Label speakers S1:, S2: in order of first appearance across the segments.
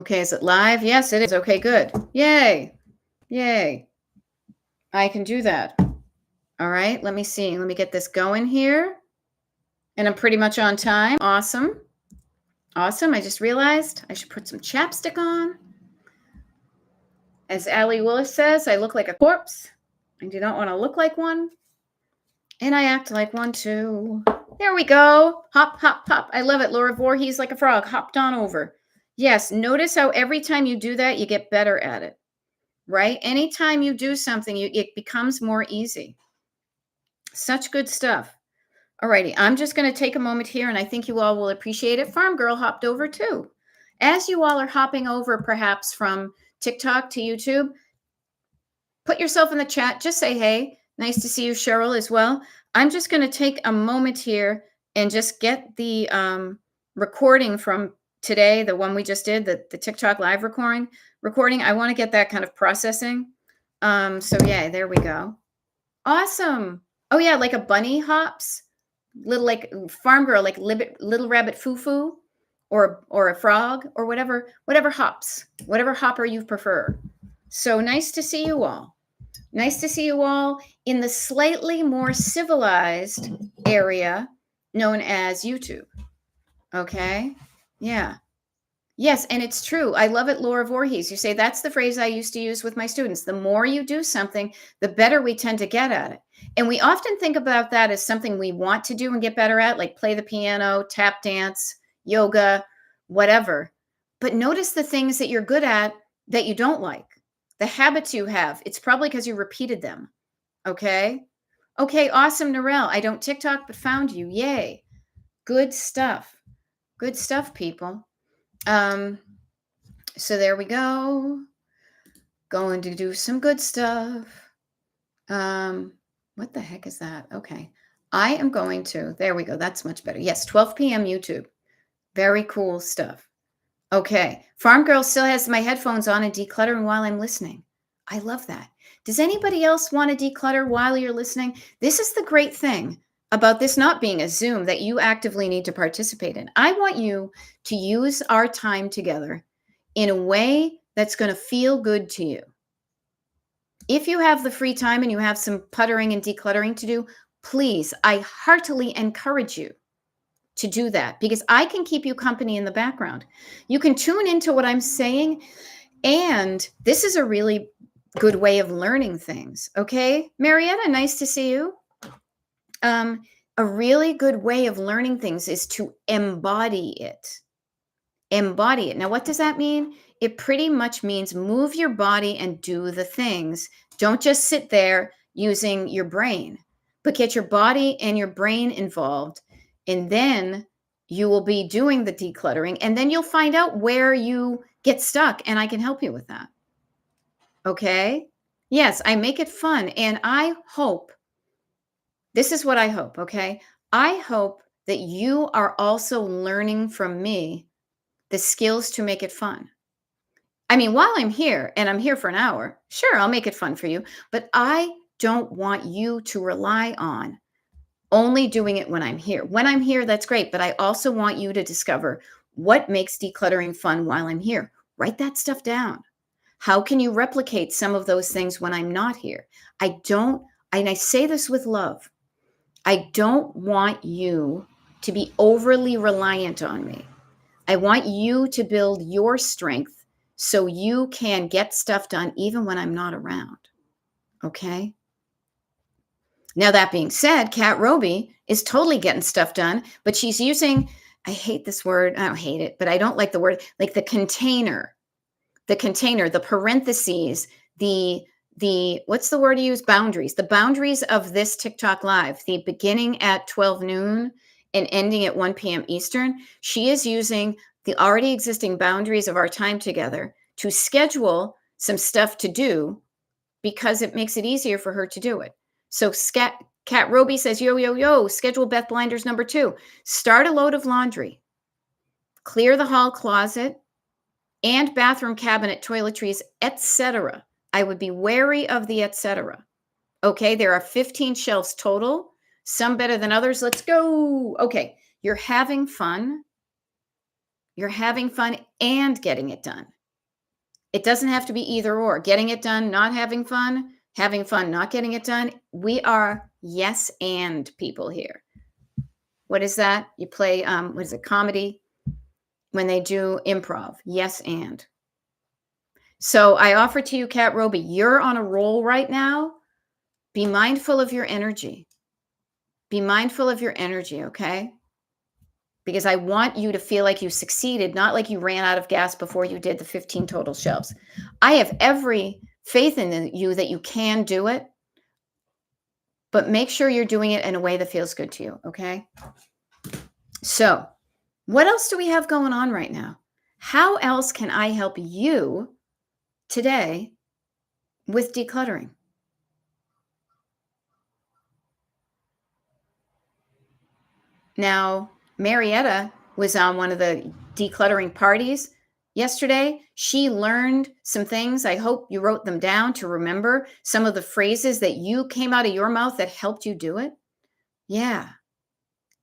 S1: Okay, is it live? Yes, it is. Okay, good. Yay. Yay. I can do that. All right, let me see. Let me get this going here. And I'm pretty much on time. Awesome. Awesome. I just realized I should put some chapstick on. As Allie Willis says, I look like a corpse. I do not want to look like one. And I act like one too. There we go. Hop, hop, hop. I love it. Laura Voorhees like a frog. Hopped on over. Yes, notice how every time you do that, you get better at it. Right? Anytime you do something, it becomes more easy. Such good stuff. All righty. I'm just going to take a moment here, and I think you all will appreciate it. Farm Girl hopped over too. As you all are hopping over, perhaps from TikTok to YouTube, put yourself in the chat. Just say, hey, nice to see you, Cheryl, as well. I'm just going to take a moment here and just get the recording from today, the one we just did, the TikTok live recording. I want to get that kind of processing. So yeah, there we go. Awesome. Oh yeah, like a bunny hops, little like farm girl, like little rabbit foo-foo, or a frog, or whatever hops, whatever hopper you prefer. So nice to see you all. Nice to see you all in the slightly more civilized area known as YouTube. Okay? Yeah. Yes, and it's true. I love it, Laura Voorhees. You say that's the phrase I used to use with my students. The more you do something, the better we tend to get at it. And we often think about that as something we want to do and get better at, like play the piano, tap dance, yoga, whatever. But notice the things that you're good at that you don't like, the habits you have. It's probably because you repeated them. Okay? Okay, awesome, Narelle. I don't TikTok, but found you. Yay. Good stuff. Good stuff, people. So there we go. Going to do some good stuff. What the heck is that? Okay. I am going to, there we go. That's much better. Yes, 12 p.m. YouTube. Very cool stuff. Okay. Farm Girl still has my headphones on and decluttering while I'm listening. I love that. Does anybody else want to declutter while you're listening? This is the great thing about this not being a Zoom that you actively need to participate in. I want you to use our time together in a way that's going to feel good to you. If you have the free time and you have some puttering and decluttering to do, please, I heartily encourage you to do that, because I can keep you company in the background. You can tune into what I'm saying, and this is a really good way of learning things. Okay, Marietta, nice to see you. A really good way of learning things is to embody it. Embody it. Now, what does that mean? It pretty much means move your body and do the things. Don't just sit there using your brain, but get your body and your brain involved. And then you will be doing the decluttering, and then you'll find out where you get stuck, and I can help you with that. Okay? Yes, I make it fun, and I hope, this is what I hope, okay? I hope that you are also learning from me the skills to make it fun. I mean, while I'm here, and I'm here for an hour, sure, I'll make it fun for you, but I don't want you to rely on only doing it when I'm here. When I'm here, that's great, but I also want you to discover what makes decluttering fun while I'm here. Write that stuff down. How can you replicate some of those things when I'm not here? And I say this with love, I don't want you to be overly reliant on me. I want you to build your strength so you can get stuff done even when I'm not around. Okay? Now, that being said, Kat Roby is totally getting stuff done, but she's using, I hate this word. I don't hate it, but I don't like the word, like the container, the parentheses, what's the word you use? Boundaries. The boundaries of this TikTok live, the beginning at 12 noon and ending at 1 p.m. Eastern. She is using the already existing boundaries of our time together to schedule some stuff to do, because it makes it easier for her to do it. So Kat Roby says, yo, schedule Beth Blinders number 2. Start a load of laundry. Clear the hall closet and bathroom cabinet, toiletries, etc. I would be wary of the etc. Okay, there are 15 shelves total, some better than others. Let's go. Okay, you're having fun. You're having fun and getting it done. It doesn't have to be either or. Getting it done, not having fun, not getting it done. We are yes and people here. What is that? You play, what is it, comedy? When they do improv. Yes and. So I offer to you, Kat Roby, you're on a roll right now. Be mindful of your energy. Be mindful of your energy, okay? Because I want you to feel like you succeeded, not like you ran out of gas before you did the 15 total shelves. I have every faith in you that you can do it, but make sure you're doing it in a way that feels good to you, okay? So, what else do we have going on right now? How else can I help you today with decluttering? Now, Marietta was on one of the decluttering parties yesterday. She learned some things. I hope you wrote them down to remember some of the phrases that you came out of your mouth that helped you do it. Yeah.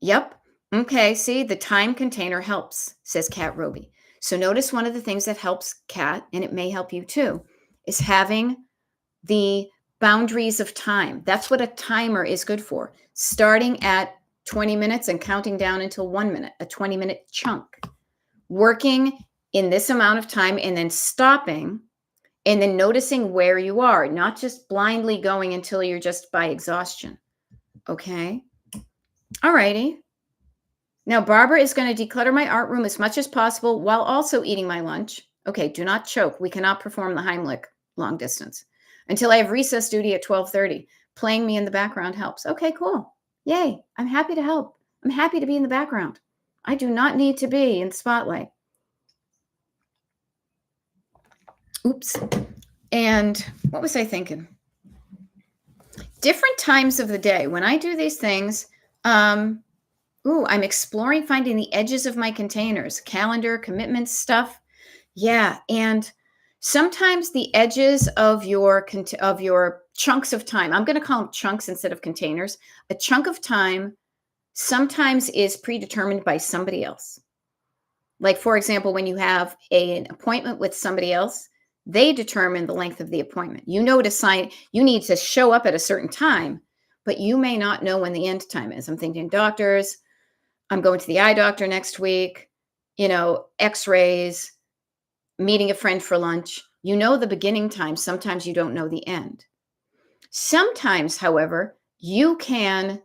S1: Yep. Okay. See, the time container helps, says Kat Roby. So notice one of the things that helps Kat, and it may help you too, is having the boundaries of time. That's what a timer is good for. Starting at 20 minutes and counting down until 1 minute, a 20-minute chunk. Working in this amount of time and then stopping and then noticing where you are, not just blindly going until you're just by exhaustion. Okay. All righty. Now, Barbara is going to declutter my art room as much as possible while also eating my lunch. Okay, do not choke. We cannot perform the Heimlich long distance until I have recess duty at 12:30. Playing me in the background helps. Okay, cool. Yay. I'm happy to help. I'm happy to be in the background. I do not need to be in the spotlight. Oops. And what was I thinking? Different times of the day. When I do these things, I'm exploring finding the edges of my containers, calendar, commitments, stuff. Yeah, and sometimes the edges of your chunks of time, I'm going to call them chunks instead of containers. A chunk of time sometimes is predetermined by somebody else. Like, for example, when you have an appointment with somebody else, they determine the length of the appointment. You know you need to show up at a certain time, but you may not know when the end time is. I'm thinking doctors, I'm going to the eye doctor next week, x-rays, meeting a friend for lunch. You know the beginning time. Sometimes you don't know the end. Sometimes, however, you can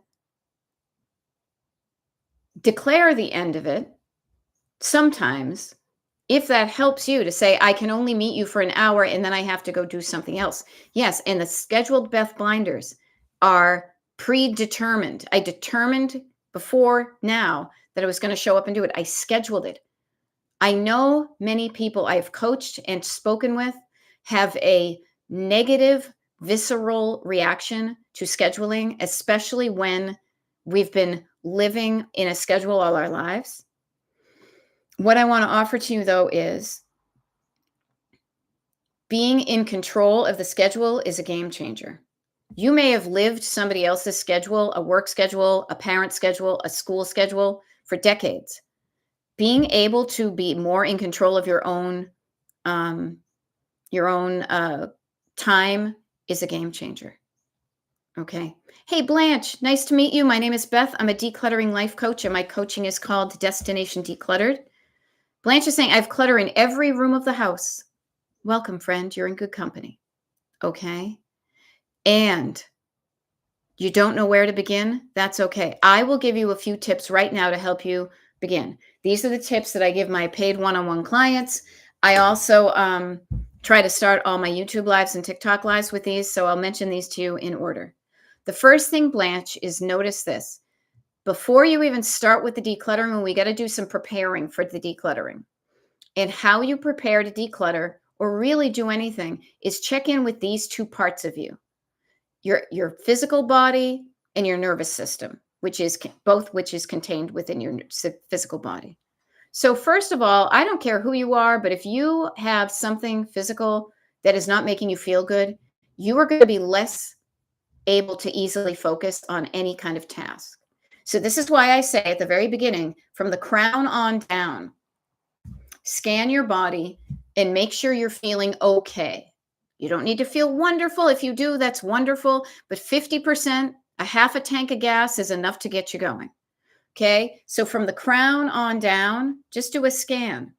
S1: declare the end of it. Sometimes, if that helps you to say, I can only meet you for an hour and then I have to go do something else. Yes, and the scheduled Beth blinders are predetermined. I determined before now that I was going to show up and do it. I scheduled it. I know many people I've coached and spoken with have a negative, visceral reaction to scheduling, especially when we've been living in a schedule all our lives. What I want to offer to you, though, is being in control of the schedule is a game changer. You may have lived somebody else's schedule, a work schedule, a parent schedule, a school schedule for decades. Being able to be more in control of your own time is a game changer. Okay. Hey, Blanche, nice to meet you. My name is Beth. I'm a decluttering life coach, and my coaching is called Destination Decluttered. Blanche is saying, I have clutter in every room of the house. Welcome, friend. You're in good company. Okay. And you don't know where to begin? That's okay. I will give you a few tips right now to help you begin. These are the tips that I give my paid one-on-one clients. I also try to start all my YouTube lives and TikTok lives with these, so I'll mention these to you in order. The first thing, Blanche, is notice this. Before you even start with the decluttering, we got to do some preparing for the decluttering. And how you prepare to declutter or really do anything is check in with these two parts of you. Your physical body and your nervous system, which is contained within your physical body. So first of all, I don't care who you are, but if you have something physical that is not making you feel good, you are going to be less able to easily focus on any kind of task. So this is why I say at the very beginning, from the crown on down, Scan your body and make sure you're feeling okay. You don't need to feel wonderful. If you do, that's wonderful. But 50%, a half a tank of gas is enough to get you going. Okay. So from the crown on down, just do a scan.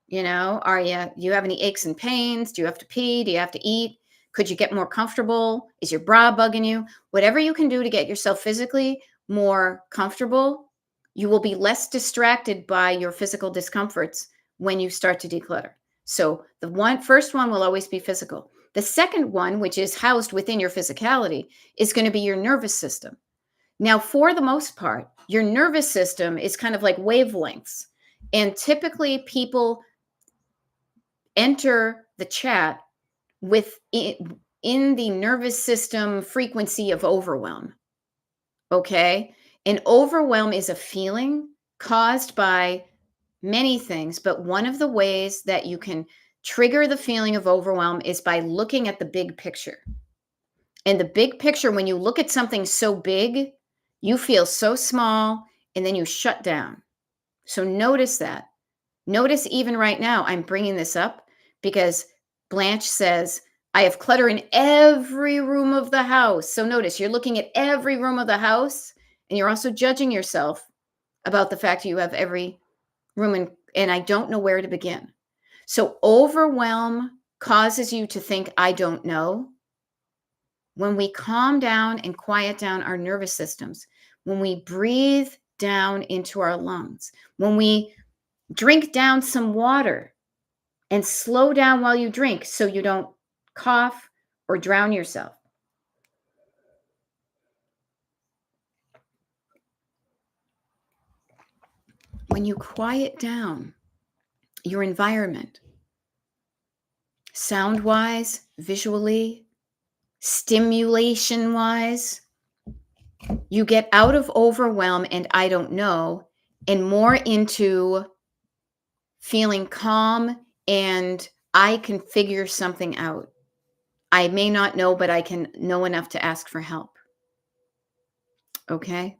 S1: You have any aches and pains? Do you have to pee? Do you have to eat? Could you get more comfortable? Is your bra bugging you? Whatever you can do to get yourself physically more comfortable, you will be less distracted by your physical discomforts when you start to declutter. So the first one will always be physical. The second one, which is housed within your physicality, is going to be your nervous system. Now, for the most part, your nervous system is kind of like wavelengths. And typically people enter the chat in the nervous system frequency of overwhelm. Okay? And overwhelm is a feeling caused by many things, but one of the ways that you can trigger the feeling of overwhelm is by looking at the big picture. And the big picture, when you look at something so big, you feel so small and then you shut down. So notice that. Notice even right now, I'm bringing this up because Blanche says, I have clutter in every room of the house. So notice you're looking at every room of the house and you're also judging yourself about the fact that you have every room and I don't know where to begin. So overwhelm causes you to think, I don't know. When we calm down and quiet down our nervous systems, when we breathe down into our lungs, when we drink down some water and slow down while you drink so you don't cough or drown yourself. When you quiet down your environment, sound-wise, visually, stimulation-wise, you get out of overwhelm and I don't know, and more into feeling calm and I can figure something out. I may not know, but I can know enough to ask for help. Okay?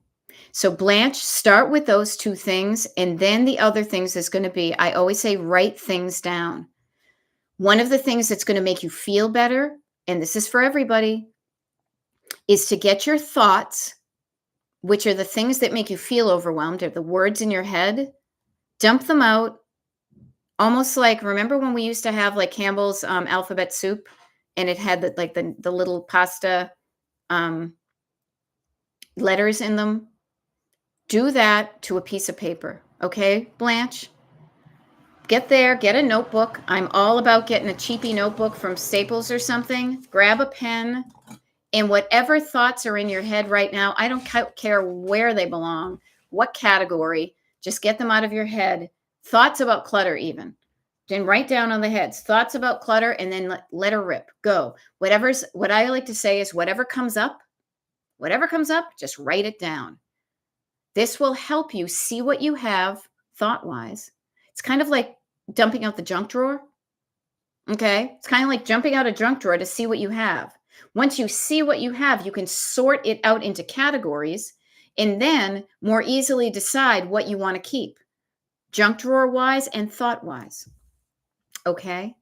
S1: So Blanche, start with those two things. And then the other things is going to be, I always say, write things down. One of the things that's going to make you feel better, and this is for everybody, is to get your thoughts, which are the things that make you feel overwhelmed, are the words in your head, dump them out. Almost like, remember when we used to have like Campbell's alphabet soup and it had the little pasta letters in them? Do that to a piece of paper. Okay, Blanche? Get a notebook. I'm all about getting a cheapy notebook from Staples or something. Grab a pen, and whatever thoughts are in your head right now, I don't care where they belong, what category, just get them out of your head. Thoughts about clutter even. Then write down on the heads, thoughts about clutter, and then let her rip. Go. What I like to say is whatever comes up, just write it down. This will help you see what you have thought-wise. It's kind of like dumping out the junk drawer. Okay? It's kind of like jumping out a junk drawer to see what you have. Once you see what you have, you can sort it out into categories and then more easily decide what you want to keep, junk drawer-wise and thought-wise. Okay?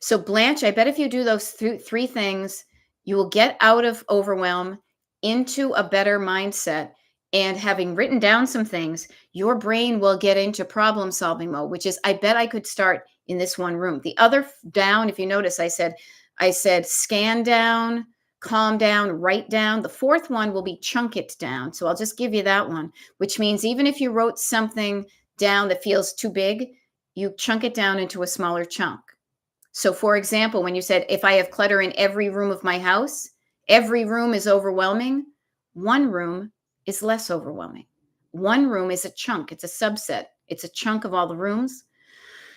S1: So Blanche, I bet if you do those three things, you will get out of overwhelm into a better mindset. And having written down some things, your brain will get into problem solving mode, which is, I bet I could start in this one room. The other down, if you notice, I said scan down, calm down, write down. The fourth one will be chunk it down. So I'll just give you that one, which means even if you wrote something down that feels too big, you chunk it down into a smaller chunk. So for example, when you said, if I have clutter in every room of my house, every room is overwhelming. One room is less overwhelming. One room is a chunk. It's a subset. It's a chunk of all the rooms.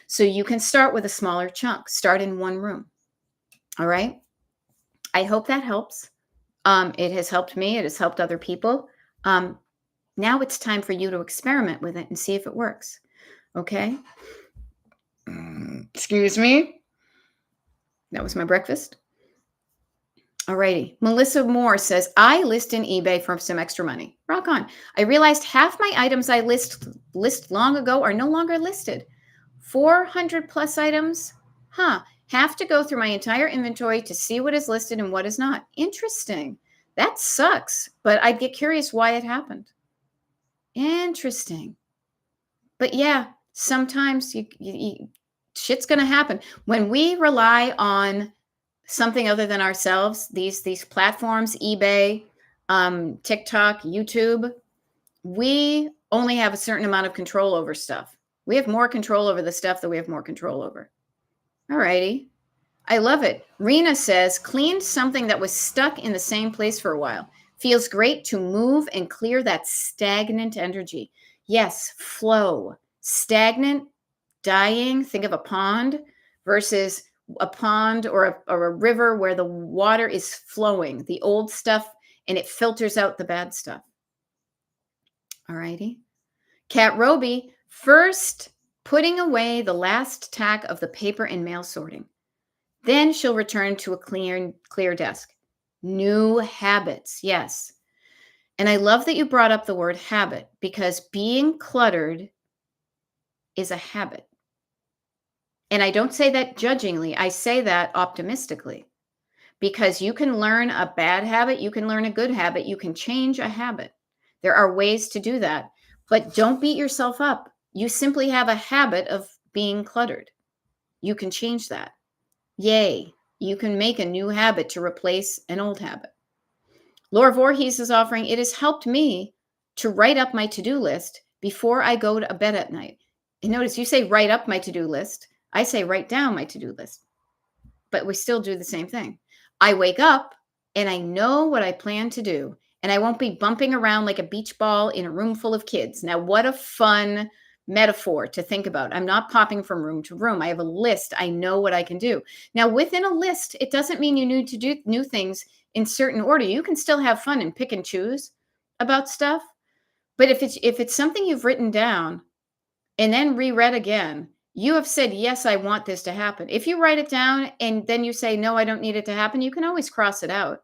S1: So you can start with a smaller chunk. Start in one room. All right. I hope that helps. It has helped me. It has helped other people. Now it's time for you to experiment with it and see if it works. Okay. Excuse me. That was my breakfast. Alrighty. Melissa Moore says, I list in eBay for some extra money. Rock on. I realized half my items I list long ago are no longer listed. 400 plus items? Huh. Have to go through my entire inventory to see what is listed and what is not. Interesting. That sucks, but I'd get curious why it happened. Interesting. But yeah, sometimes shit's going to happen. When we rely on something other than ourselves, these platforms, eBay, TikTok, YouTube, we only have a certain amount of control over stuff. We have more control over the stuff that we have more control over. All righty. I love it. Rena says, cleaned something that was stuck in the same place for a while. Feels great to move and clear that stagnant energy. Yes, flow. Stagnant, dying. Think of a pond versus a pond or a river where the water is flowing, the old stuff, and it filters out the bad stuff. All righty. Cat Roby, first putting away the last tack of the paper and mail sorting. Then she'll return to a clear desk. New habits, yes. And I love that you brought up the word habit because being cluttered is a habit. And I don't say that judgingly. I say that optimistically because you can learn a bad habit. You can learn a good habit. You can change a habit. There are ways to do that, but don't beat yourself up. You simply have a habit of being cluttered. You can change that. Yay. You can make a new habit to replace an old habit. Laura Voorhees is offering, it has helped me to write up my to-do list before I go to bed at night. And notice you say write up my to-do list. I say write down my to-do list. But we still do the same thing. I wake up and I know what I plan to do. And I won't be bumping around like a beach ball in a room full of kids. Now, what a fun metaphor to think about. I'm not popping from room to room. I have a list. I know what I can do. Now, within a list, it doesn't mean you need to do new things in certain order. You can still have fun and pick and choose about stuff. But if it's something you've written down and then reread again, you have said, yes, I want this to happen. If you write it down and then you say, no, I don't need it to happen, you can always cross it out.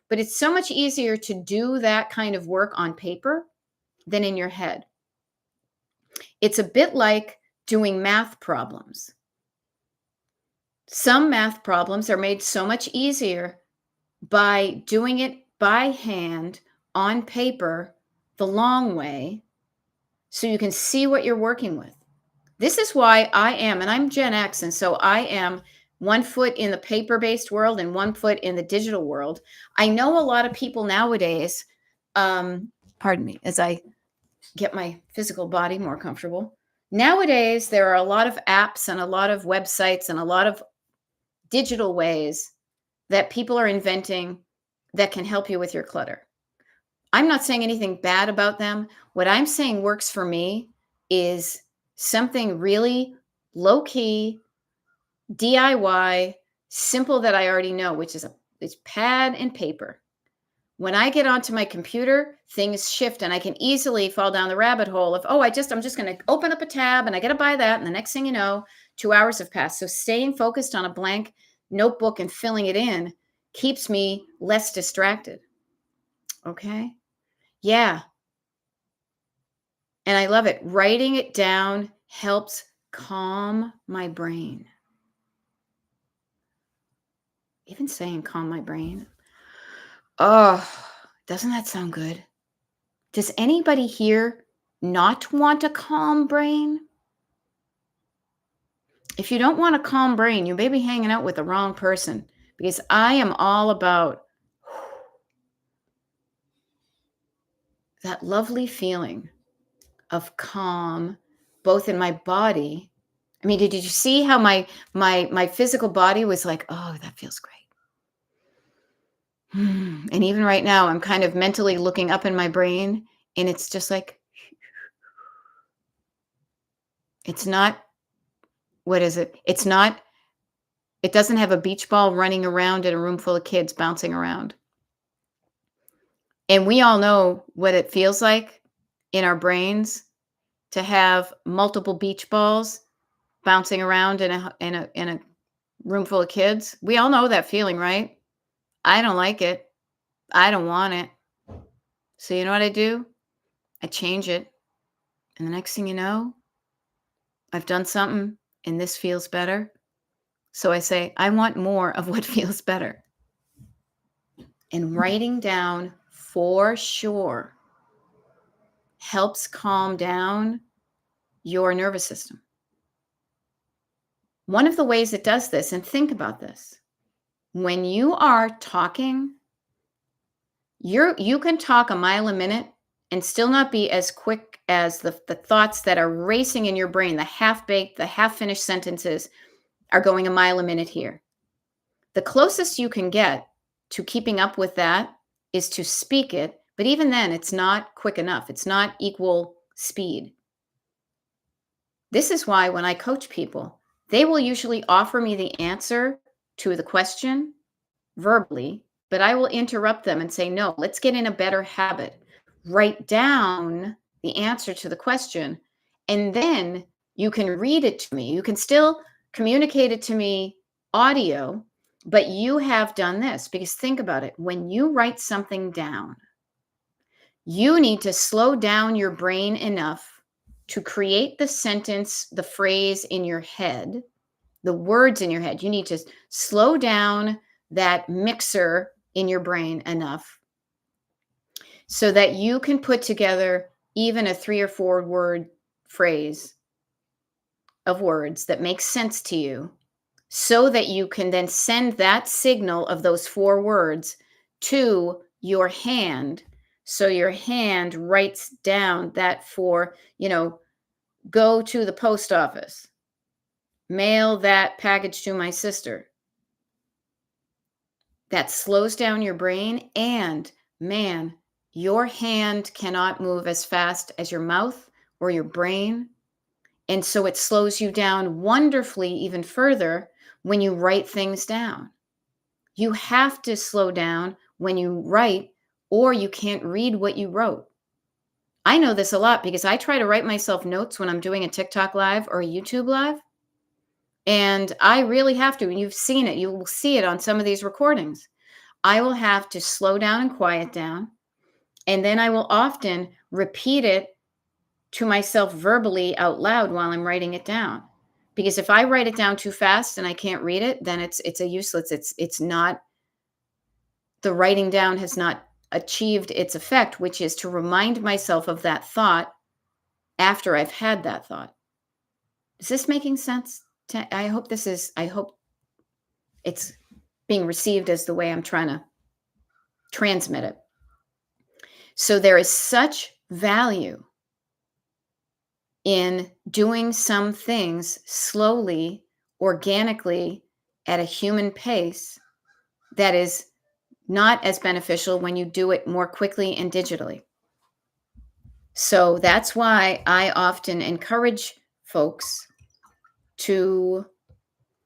S1: But it's so much easier to do that kind of work on paper than in your head. It's a bit like doing math problems. Some math problems are made so much easier by doing it by hand on paper the long way so you can see what you're working with. This is why and I'm Gen X, and so I am 1 foot in the paper-based world and 1 foot in the digital world. I know a lot of people nowadays, pardon me, as I get my physical body more comfortable. Nowadays, there are a lot of apps and a lot of websites and a lot of digital ways that people are inventing that can help you with your clutter. I'm not saying anything bad about them. What I'm saying works for me is something really low-key, DIY, simple that I already know, which is it's pad and paper. When I get onto my computer, things shift and I can easily fall down the rabbit hole of, I'm just going to open up a tab and I got to buy that. And the next thing you know, 2 hours have passed. So staying focused on a blank notebook and filling it in keeps me less distracted. Okay. Yeah. And I love it. Writing it down helps calm my brain. Even saying calm my brain. Oh, doesn't that sound good? Does anybody here not want a calm brain? If you don't want a calm brain, you may be hanging out with the wrong person because I am all about that lovely feeling of calm, both in my body. I mean, did you see how my physical body was like, oh, that feels great. And even right now, I'm kind of mentally looking up in my brain and it's just like, it's not, what is it? It doesn't have a beach ball running around in a room full of kids bouncing around. And we all know what it feels like in our brains to have multiple beach balls bouncing around in a room full of kids. We all know that feeling, right? I don't like it. I don't want it. So you know what I do? I change it. And the next thing you know, I've done something and this feels better. So I say, I want more of what feels better. And writing down for sure helps calm down your nervous system. One of the ways it does this, and think about this, when you are talking, you can talk a mile a minute and still not be as quick as the thoughts that are racing in your brain, the half-baked, the half-finished sentences are going a mile a minute here. The closest you can get to keeping up with that is to speak it, but even then, it's not quick enough. It's not equal speed. This is why when I coach people, they will usually offer me the answer to the question verbally, but I will interrupt them and say, no, let's get in a better habit. Write down the answer to the question, and then you can read it to me. You can still communicate it to me audio, but you have done this, because think about it. When you write something down, you need to slow down your brain enough to create the sentence, the phrase in your head, the words in your head. You need to slow down that mixer in your brain enough so that you can put together even a 3 or 4 word phrase of words that makes sense to you, so that you can then send that signal of those 4 words to your hand. So your hand writes down that go to the post office, mail that package to my sister. That slows down your brain, and man, your hand cannot move as fast as your mouth or your brain. And so it slows you down wonderfully even further when you write things down. You have to slow down when you write, or you can't read what you wrote. I know this a lot because I try to write myself notes when I'm doing a TikTok live or a YouTube live. And I really have to. And you've seen it. You will see it on some of these recordings. I will have to slow down and quiet down. And then I will often repeat it to myself verbally out loud while I'm writing it down. Because if I write it down too fast and I can't read it, then it's a useless. It's not, the writing down has not achieved its effect, which is to remind myself of that thought after I've had that thought. Is this making sense? I hope it's being received as the way I'm trying to transmit it. So there is such value in doing some things slowly, organically, at a human pace that is not as beneficial when you do it more quickly and digitally. So that's why I often encourage folks to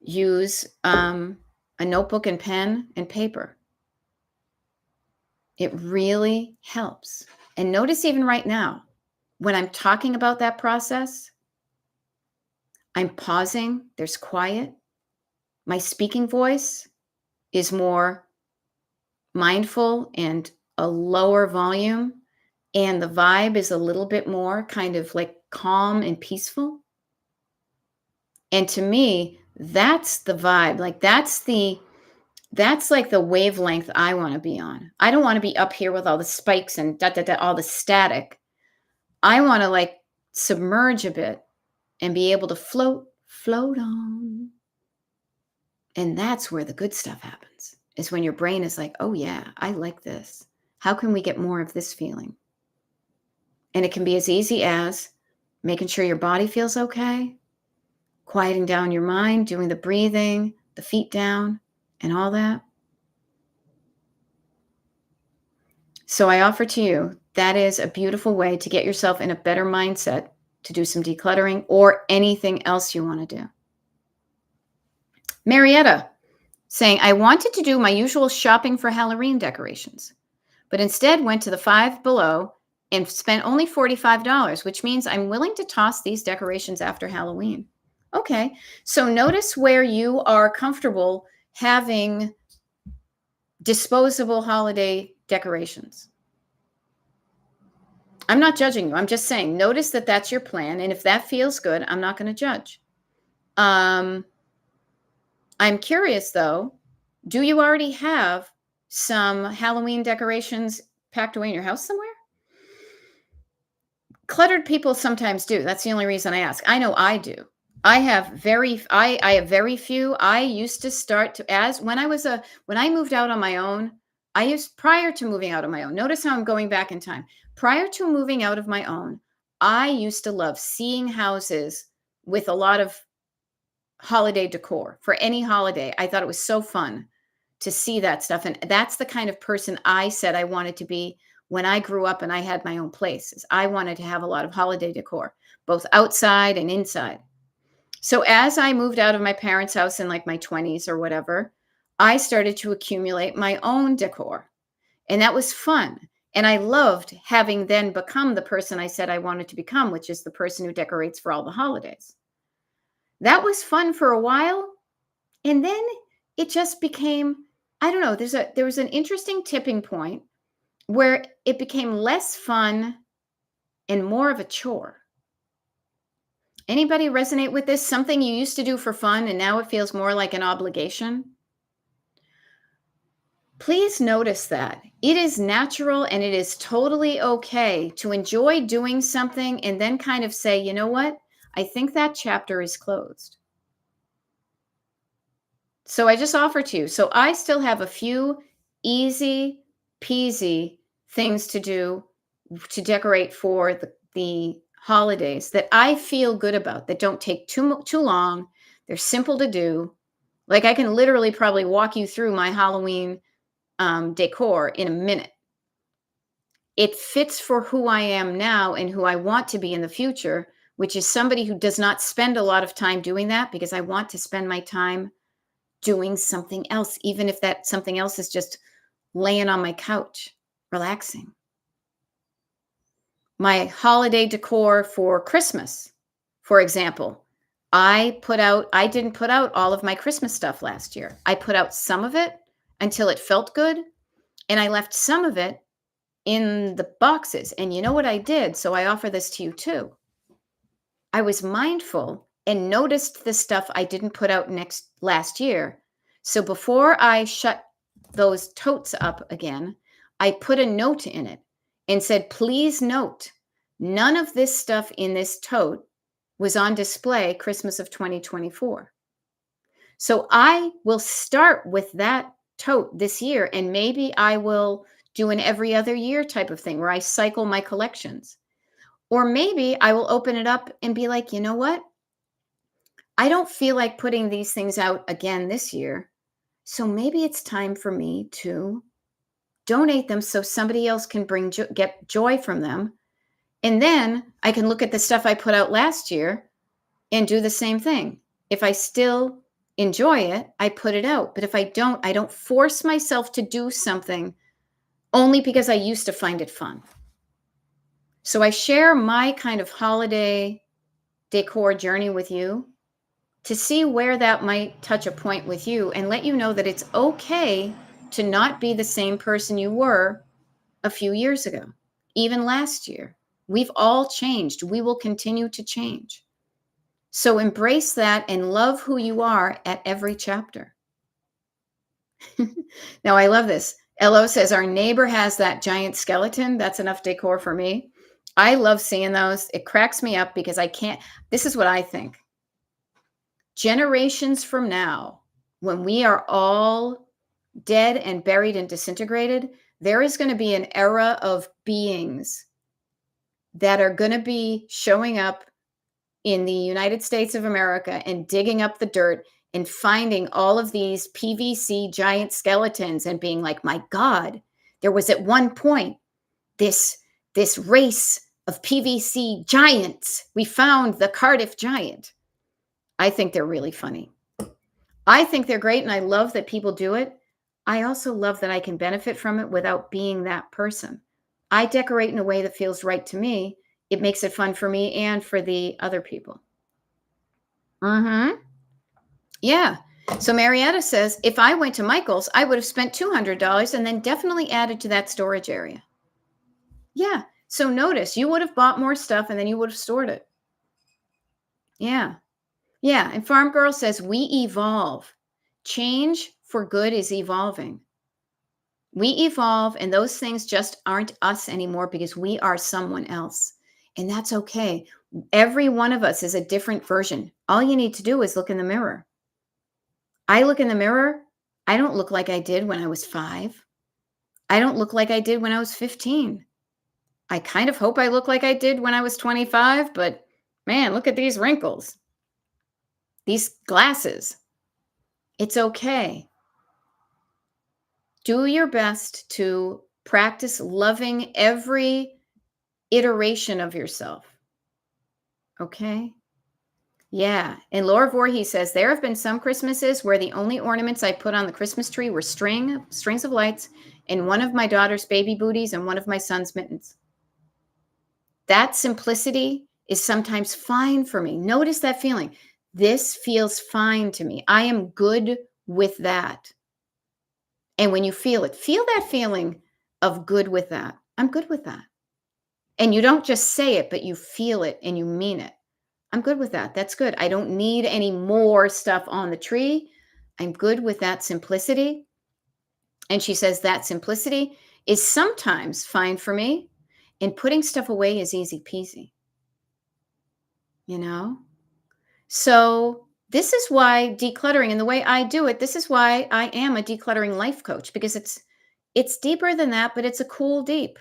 S1: use a notebook and pen and paper. It really helps. And notice even right now, when I'm talking about that process, I'm pausing, there's quiet. My speaking voice is more mindful and a lower volume, and the vibe is a little bit more kind of like calm and peaceful. And to me, that's the vibe. Like that's like the wavelength I want to be on. I don't want to be up here with all the spikes and all the static. I want to like submerge a bit and be able to float on. And that's where the good stuff happens, is when your brain is like, oh yeah, I like this. How can we get more of this feeling? And it can be as easy as making sure your body feels okay, quieting down your mind, doing the breathing, the feet down, and all that. So I offer to you, that is a beautiful way to get yourself in a better mindset to do some decluttering or anything else you want to do. Marietta saying, I wanted to do my usual shopping for Halloween decorations, but instead went to the Five Below and spent only $45, which means I'm willing to toss these decorations after Halloween. Okay, so notice where you are comfortable having disposable holiday decorations. I'm not judging you. I'm just saying, notice that that's your plan. And if that feels good, I'm not going to judge. Um, I'm curious though, do you already have some Halloween decorations packed away in your house somewhere? Cluttered people sometimes do. That's the only reason I ask. I know I do. I have very few. I used to start to as when I moved out on my own, I used prior to moving out on my own. Notice how I'm going back in time. Prior to moving out of my own, I used to love seeing houses with a lot of holiday decor for any holiday. I thought it was so fun to see that stuff. And that's the kind of person I said I wanted to be when I grew up and I had my own place. Is I wanted to have a lot of holiday decor, both outside and inside. So as I moved out of my parents' house in like my 20s or whatever, I started to accumulate my own decor. And that was fun. And I loved having then become the person I said I wanted to become, which is the person who decorates for all the holidays. That was fun for a while. And then it just became, I don't know, there was an interesting tipping point where it became less fun and more of a chore. Anybody resonate with this? Something you used to do for fun and now it feels more like an obligation? Please notice that. It is natural and it is totally okay to enjoy doing something and then kind of say, you know what? I think that chapter is closed. So I just offer to you. So I still have a few easy peasy things to do to decorate for the holidays that I feel good about, that don't take too long. They're simple to do. Like I can literally probably walk you through my Halloween decor in a minute. It fits for who I am now and who I want to be in the future, which is somebody who does not spend a lot of time doing that because I want to spend my time doing something else, even if that something else is just laying on my couch, relaxing. My holiday decor for Christmas, for example, I didn't put out all of my Christmas stuff last year. I put out some of it until it felt good, and I left some of it in the boxes. And you know what I did? So I offer this to you too. I was mindful and noticed the stuff I didn't put out last year. So before I shut those totes up again, I put a note in it and said, please note, none of this stuff in this tote was on display Christmas of 2024. So I will start with that tote this year, and maybe I will do an every other year type of thing where I cycle my collections. Or maybe I will open it up and be like, you know what? I don't feel like putting these things out again this year. So maybe it's time for me to donate them so somebody else can get joy from them. And then I can look at the stuff I put out last year and do the same thing. If I still enjoy it, I put it out. But if I don't force myself to do something only because I used to find it fun. So I share my kind of holiday decor journey with you to see where that might touch a point with you and let you know that it's okay to not be the same person you were a few years ago, even last year. We've all changed. We will continue to change. So embrace that and love who you are at every chapter. Now, I love this. Elo says, our neighbor has that giant skeleton. That's enough decor for me. I love seeing those. It cracks me up because this is what I think. Generations from now, when we are all dead and buried and disintegrated, there is going to be an era of beings that are going to be showing up in the United States of America and digging up the dirt and finding all of these PVC giant skeletons and being like, my God, there was at one point this race of PVC giants. We found the Cardiff giant. I think they're really funny. I think they're great, and I love that people do it. I also love that I can benefit from it without being that person. I decorate in a way that feels right to me. It makes it fun for me and for the other people. Yeah. So Marietta says, if I went to Michael's, I would have spent $200 and then definitely added to that storage area. Yeah. So notice, you would have bought more stuff and then you would have stored it. Yeah. Yeah, and Farm Girl says, "We evolve. Change for good is evolving. We evolve, and those things just aren't us anymore because we are someone else. And that's okay. Every one of us is a different version. All you need to do is look in the mirror. I look in the mirror. I don't look like I did when I was 5. I don't look like I did when I was 15. I kind of hope I look like I did when I was 25, but man, look at these wrinkles, these glasses. It's okay. Do your best to practice loving every iteration of yourself. Okay? Yeah. And Laura Voorhees says there have been some Christmases where the only ornaments I put on the Christmas tree were strings of lights and one of my daughter's baby booties and one of my son's mittens. That simplicity is sometimes fine for me. Notice that feeling. This feels fine to me. I am good with that. And when you feel it, feel that feeling of good with that. I'm good with that. And you don't just say it, but you feel it and you mean it. I'm good with that. That's good. I don't need any more stuff on the tree. I'm good with that simplicity. And she says that simplicity is sometimes fine for me. And putting stuff away is easy peasy, you know? So this is why decluttering and the way I do it, this is why I am a decluttering life coach, because it's deeper than that, but it's a cool deep.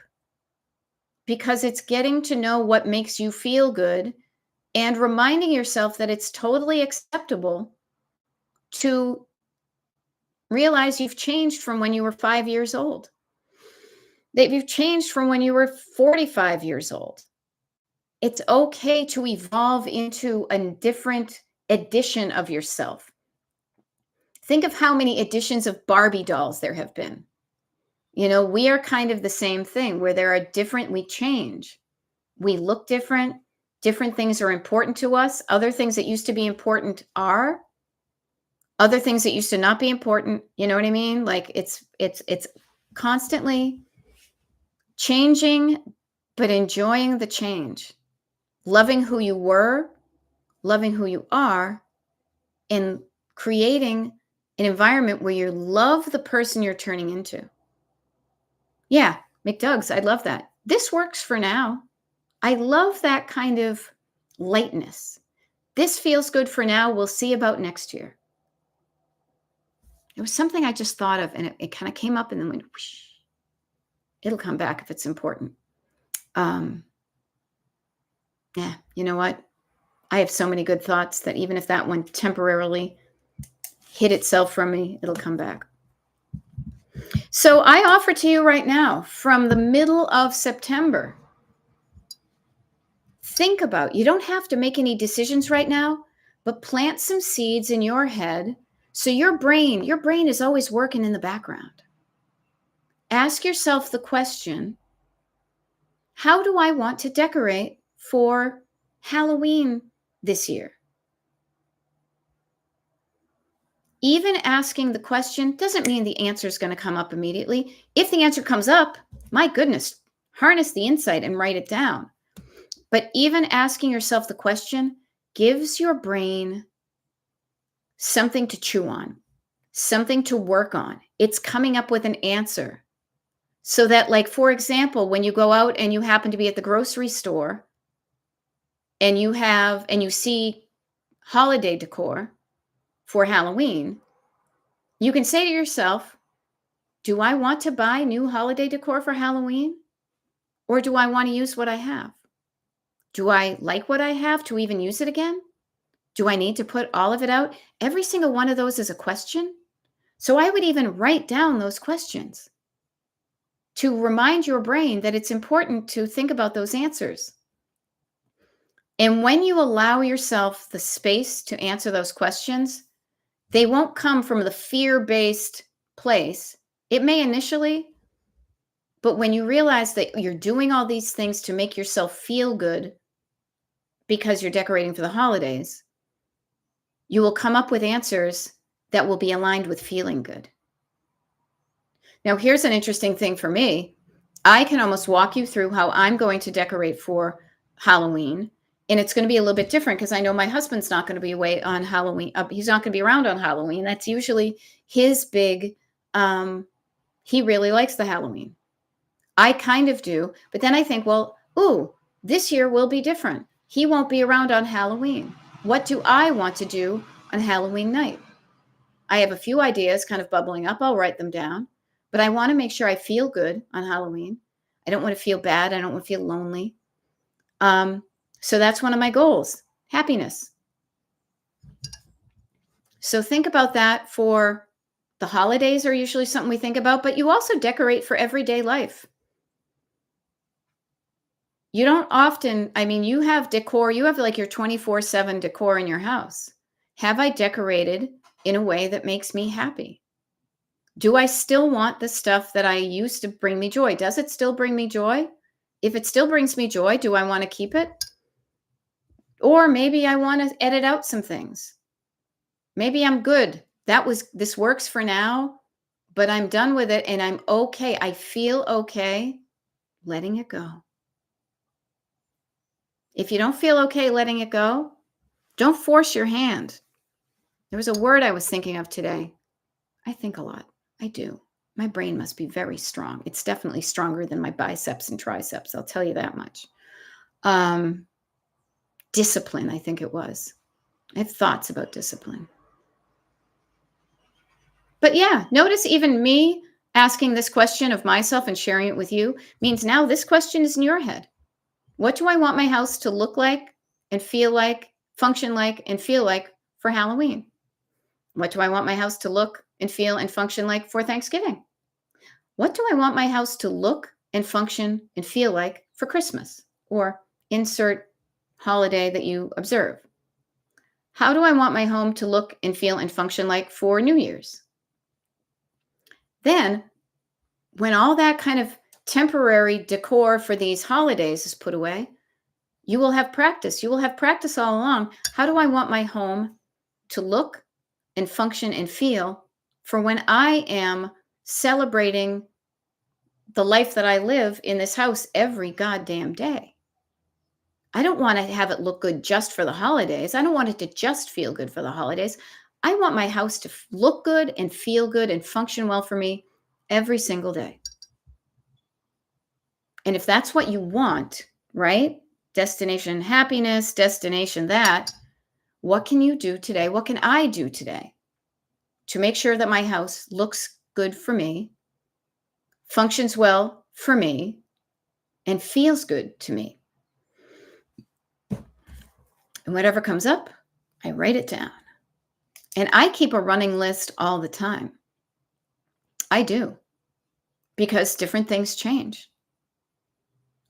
S1: Because it's getting to know what makes you feel good and reminding yourself that it's totally acceptable to realize you've changed from when you were 5 years old, that you've changed from when you were 45 years old. It's okay to evolve into a different edition of yourself. Think of how many editions of Barbie dolls there have been. You know, we are kind of the same thing where there are different, we change. We look different. Different things are important to us. Other things that used to be important are. Other things that used to not be important, you know what I mean? Like it's constantly changing, but enjoying the change. Loving who you were, loving who you are, and creating an environment where you love the person you're turning into. Yeah, McDougs, I love that. This works for now. I love that kind of lightness. This feels good for now. We'll see about next year. It was something I just thought of, and it kind of came up and then went whoosh. It'll come back if it's important. Yeah, you know what? I have so many good thoughts that even if that one temporarily hid itself from me, it'll come back. So I offer to you right now, from the middle of September, think about, you don't have to make any decisions right now, but plant some seeds in your head. So your brain is always working in the background. Ask yourself the question, how do I want to decorate for Halloween this year? Even asking the question doesn't mean the answer is going to come up immediately. If the answer comes up, my goodness, harness the insight and write it down. But even asking yourself the question gives your brain something to chew on, something to work on. It's coming up with an answer. So that, like, for example, when you go out and you happen to be at the grocery store and you see holiday decor for Halloween, you can say to yourself, do I want to buy new holiday decor for Halloween? Or do I want to use what I have? Do I like what I have to even use it again? Do I need to put all of it out? Every single one of those is a question. So I would even write down those questions to remind your brain that it's important to think about those answers. And when you allow yourself the space to answer those questions, they won't come from the fear-based place. It may initially, but when you realize that you're doing all these things to make yourself feel good because you're decorating for the holidays, you will come up with answers that will be aligned with feeling good. Now, here's an interesting thing for me. I can almost walk you through how I'm going to decorate for Halloween, And it's going to be a little bit different because I know my husband's not going to be away on Halloween. He's not going to be around on Halloween. That's usually his big, he really likes the Halloween. I kind of do. But then I think, well, ooh, this year will be different. He won't be around on Halloween. What do I want to do on Halloween night? I have a few ideas kind of bubbling up. I'll write them down. But I want to make sure I feel good on Halloween. I don't want to feel bad. I don't want to feel lonely. So that's one of my goals, happiness. So think about that for the holidays are usually something we think about, but you also decorate for everyday life. You don't often, I mean, you have decor, you have like your 24/7 decor in your house. Have I decorated in a way that makes me happy? Do I still want the stuff that I used to bring me joy? Does it still bring me joy? If it still brings me joy, do I want to keep it? Or maybe I want to edit out some things. Maybe I'm good. This works for now, but I'm done with it and I'm okay. I feel okay letting it go. If you don't feel okay letting it go, don't force your hand. There was a word I was thinking of today. I think a lot. I do. My brain must be very strong. It's definitely stronger than my biceps and triceps. I'll tell you that much. Discipline, I think it was. I have thoughts about discipline. But yeah, notice even me asking this question of myself and sharing it with you means now this question is in your head. What do I want my house to look like and feel like, function like, and feel like for Halloween? What do I want my house to look and feel and function like for Thanksgiving? What do I want my house to look and function and feel like for Christmas? Or insert holiday that you observe. How do I want my home to look and feel and function like for New Year's? Then, when all that kind of temporary decor for these holidays is put away, you will have practice. You will have practice all along. How do I want my home to look and function and feel for when I am celebrating the life that I live in this house every goddamn day? I don't want to have it look good just for the holidays. I don't want it to just feel good for the holidays. I want my house to look good and feel good and function well for me every single day. And if that's what you want, right? Destination happiness, destination that, what can you do today? What can I do today to make sure that my house looks good for me, functions well for me, and feels good to me? And whatever comes up, I write it down. And I keep a running list all the time. I do. Because different things change.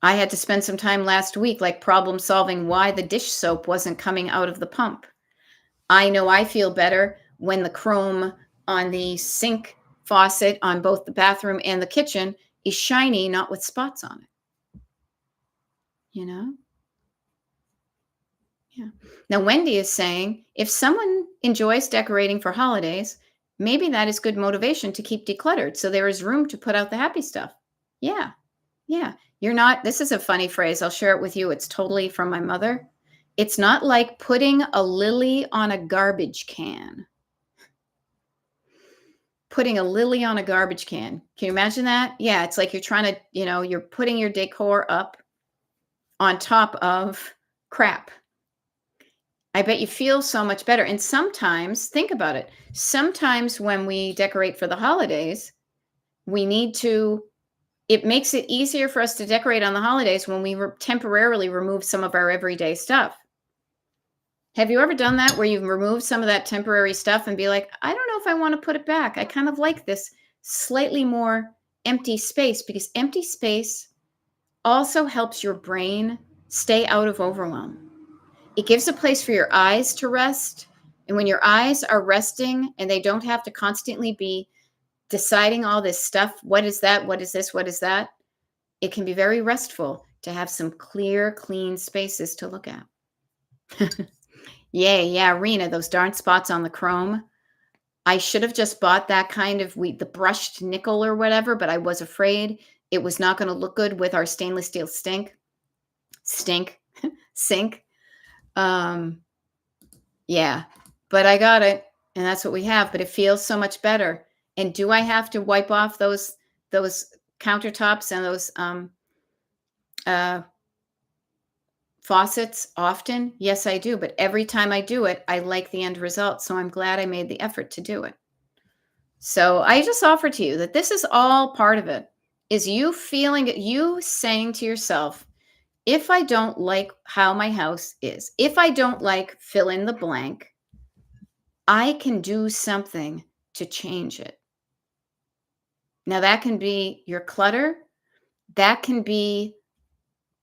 S1: I had to spend some time last week, like problem solving why the dish soap wasn't coming out of the pump. I know I feel better when the chrome on the sink faucet on both the bathroom and the kitchen is shiny, not with spots on it. You know? Yeah. Now, Wendy is saying if someone enjoys decorating for holidays, maybe that is good motivation to keep decluttered. So there is room to put out the happy stuff. Yeah. Yeah. You're not, this is a funny phrase. I'll share it with you. It's totally from my mother. It's not like putting a lily on a garbage can. Putting a lily on a garbage can. Can you imagine that? Yeah. It's like you're trying to, you're putting your decor up on top of crap. I bet you feel so much better. And sometimes, think about it. Sometimes when we decorate for the holidays, it makes it easier for us to decorate on the holidays when we temporarily remove some of our everyday stuff. Have you ever done that where you've removed some of that temporary stuff and be like, I don't know if I want to put it back. I kind of like this slightly more empty space, because empty space also helps your brain stay out of overwhelm. It gives a place for your eyes to rest. And when your eyes are resting and they don't have to constantly be deciding all this stuff, what is that? What is this? What is that? It can be very restful to have some clear, clean spaces to look at. Yeah, Rena, those darn spots on the chrome. I should have just bought that kind of the brushed nickel or whatever, but I was afraid it was not going to look good with our stainless steel sink. Um, yeah, but I got it, and that's what we have, but it feels so much better. And do I have to wipe off those countertops and those uh faucets often? Yes, I do, but every time I do it, I like the end result, so I'm glad I made the effort to do it. So I just offer to you that this is all part of it. Is you feeling it, you saying to yourself, if I don't like how my house is, if I don't like fill in the blank, I can do something to change it. Now, that can be your clutter, that can be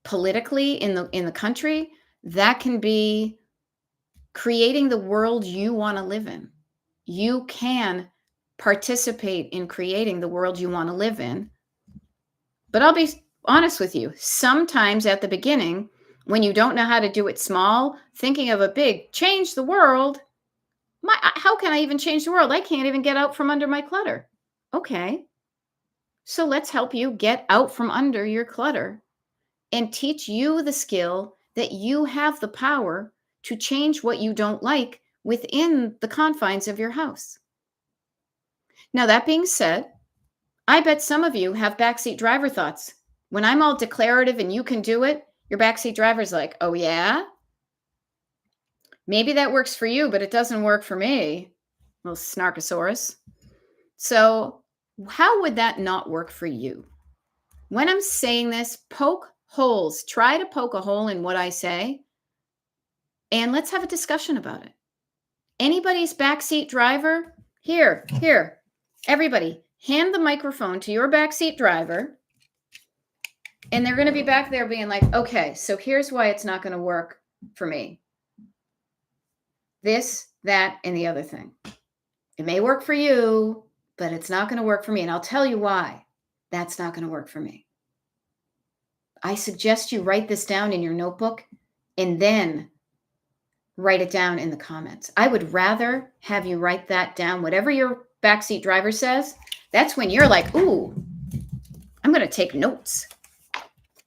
S1: politically in the country, that can be creating the world you want to live in. You can participate in creating the world you want to live in. But I'll be honest with you, sometimes at the beginning, when you don't know how to do it small, thinking of a big change the world, how can I even change the world? I can't even get out from under my clutter. Okay. So let's help you get out from under your clutter and teach you the skill that you have the power to change what you don't like within the confines of your house. Now, that being said, I bet some of you have backseat driver thoughts. When I'm all declarative and you can do it, your backseat driver's like, oh, yeah? Maybe that works for you, but it doesn't work for me. Little snarkosaurus. So, how would that not work for you? When I'm saying this, poke holes. Try to poke a hole in what I say, and let's have a discussion about it. Anybody's backseat driver? Here, everybody, hand the microphone to your backseat driver, and they're going to be back there being like, okay, so here's why it's not going to work for me. This, that, and the other thing. It may work for you, but it's not going to work for me. And I'll tell you why that's not going to work for me. I suggest you write this down in your notebook and then write it down in the comments. I would rather have you write that down. Whatever your backseat driver says, that's when you're like, ooh, I'm going to take notes.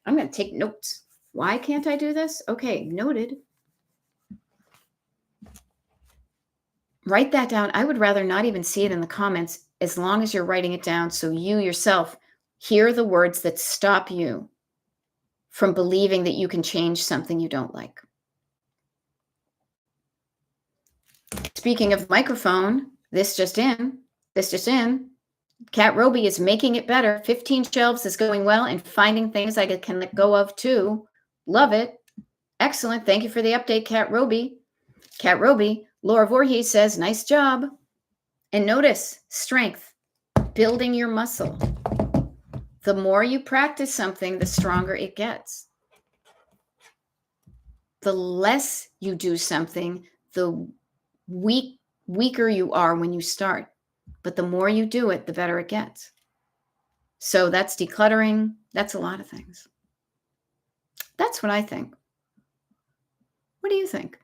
S1: I'm going to take notes. Why can't I do this? Okay, noted. Write that down. I would rather not even see it in the comments as long as you're writing it down so you yourself hear the words that stop you from believing that you can change something you don't like. Speaking of microphone, this just in. Kat Roby is making it better. 15 shelves is going well and finding things I can let go of too. Love it. Excellent. Thank you for the update, Kat Roby. Kat Roby, Laura Voorhees says, nice job. And notice strength, building your muscle. The more you practice something, the stronger it gets. The less you do something, the weaker you are when you start. But the more you do it, the better it gets. So that's decluttering. That's a lot of things. That's what I think. What do you think?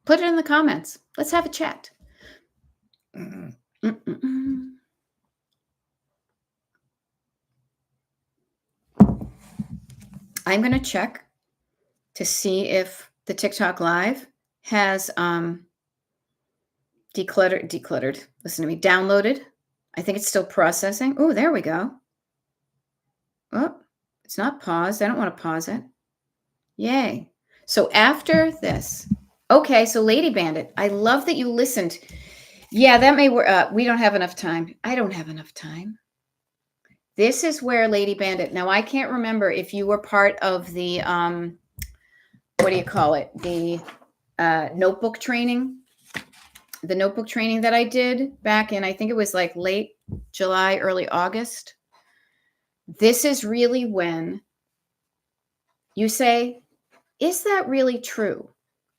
S1: Put it in the comments. Let's have a chat. I'm going to check to see if the TikTok Live has decluttered. Listen to me. Downloaded. I think it's still processing. Oh, there we go. Oh, it's not paused. I don't want to pause it. Yay. So after this, okay, so Lady Bandit, I love that you listened. Yeah, that may work. We don't have enough time. I don't have enough time. This is where Lady Bandit. Now, I can't remember if you were part of the, what do you call it? The notebook training. The notebook training that I did back in, I think it was like late July, early August. This is really when you say, is that really true?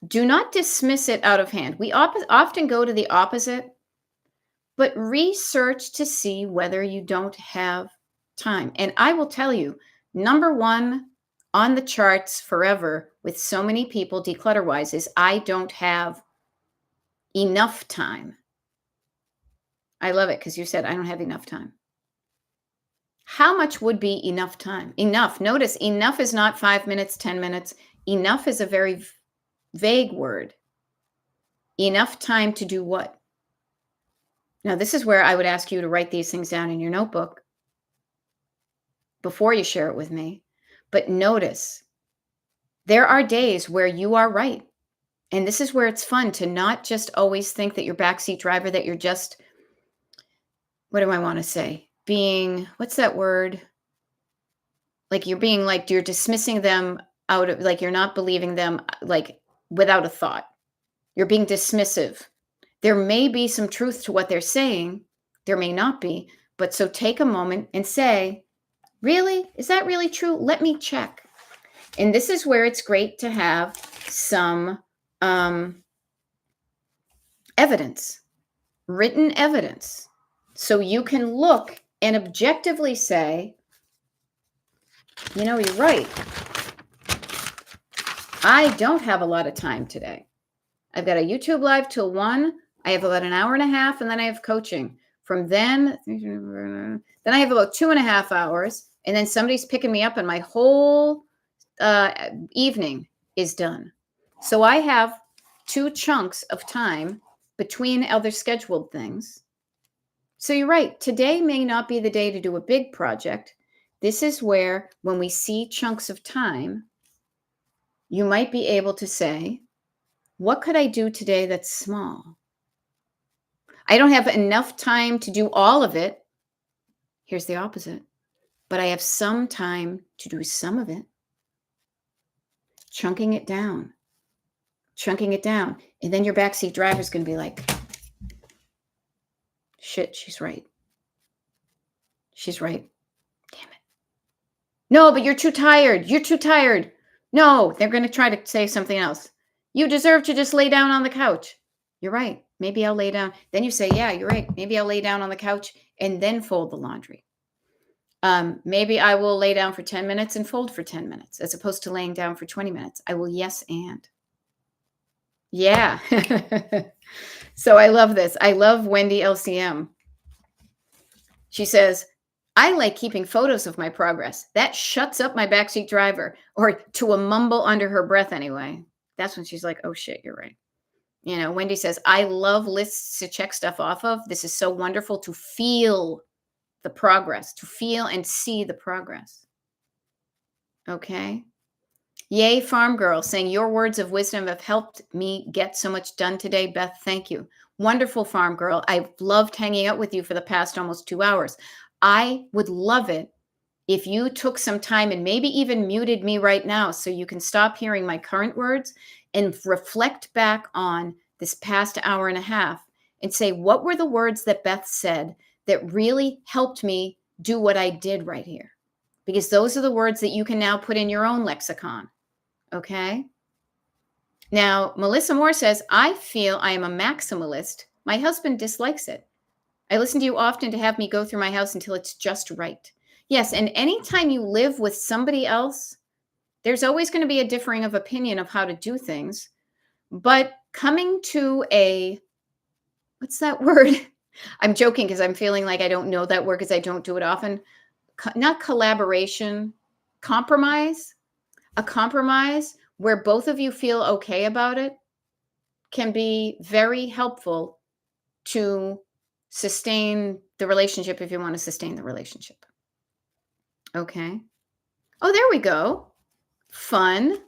S1: Do not dismiss it out of hand. We often go to the opposite, but research to see whether you don't have time. And I will tell you, number one on the charts forever with so many people declutter-wise is I don't have enough time. I love it because you said I don't have enough time. How much would be enough time? Enough. Notice enough is not 5 minutes, 10 minutes. Enough is a very Vague word. Enough time to do what? Now, this is where I would ask you to write these things down in your notebook before you share it with me. But notice, there are days where you are right. And this is where it's fun to not just always think that you're backseat driver, that you're just, what do I want to say? Being, what's that word? Like you're being like, you're dismissing them out of, like you're not believing them, like without a thought. You're being dismissive. There may be some truth to what they're saying. There may not be. But so take a moment and say, really? Is that really true? Let me check. And this is where it's great to have some evidence, written evidence. So you can look and objectively say, you know, you're right. I don't have a lot of time today. I've got a YouTube live till 1. I have about an hour and a half, and then I have coaching. From then I have about 2.5 hours, and then somebody's picking me up, and my whole evening is done. So I have 2 chunks of time between other scheduled things. So you're right. Today may not be the day to do a big project. This is where, when we see chunks of time, you might be able to say, what could I do today that's small? I don't have enough time to do all of it. Here's the opposite. But I have some time to do some of it. Chunking it down. Chunking it down. And then your backseat driver's going to be like, shit, she's right. She's right. Damn it. No, but you're too tired. You're too tired. No, they're going to try to say something else. You deserve to just lay down on the couch. You're right. Maybe I'll lay down. Then you say, yeah, you're right. Maybe I'll lay down on the couch and then fold the laundry. Maybe I will lay down for 10 minutes and fold for 10 minutes as opposed to laying down for 20 minutes. I will yes and. Yeah. So I love this. I love Wendy LCM. She says, I like keeping photos of my progress. That shuts up my backseat driver, or to a mumble under her breath anyway. That's when she's like, oh shit, you're right. You know, Wendy says, I love lists to check stuff off of. This is so wonderful to feel the progress, to feel and see the progress. Okay. Yay, Farm Girl, saying your words of wisdom have helped me get so much done today. Beth, thank you. Wonderful, Farm Girl. I've loved hanging out with you for the past almost 2 hours. I would love it if you took some time and maybe even muted me right now so you can stop hearing my current words and reflect back on this past hour and a half and say, what were the words that Beth said that really helped me do what I did right here? Because those are the words that you can now put in your own lexicon. Okay. Now, Melissa Moore says, I feel I am a maximalist. My husband dislikes it. I listen to you often to have me go through my house until it's just right. Yes. And anytime you live with somebody else, there's always going to be a differing of opinion of how to do things. But coming to a, what's that word? I'm joking because I'm feeling like I don't know that word because I don't do it often. Not collaboration, compromise. A compromise where both of you feel okay about it can be very helpful to sustain the relationship if you want to sustain the relationship. Okay. Oh, there we go. Fun.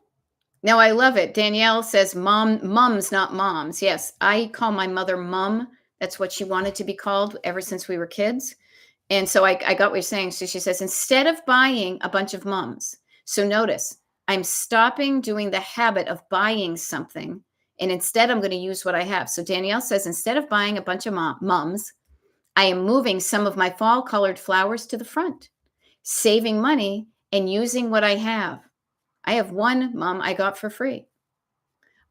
S1: Now I love it. Danielle says, mums, not moms. Yes, I call my mother Mum. That's what she wanted to be called ever since we were kids. And so I got what you're saying. So she says, instead of buying a bunch of mums. So notice, I'm stopping doing the habit of buying something, and instead I'm going to use what I have. So Danielle says, instead of buying a bunch of mums, I am moving some of my fall colored flowers to the front, saving money and using what I have. I have one mum I got for free.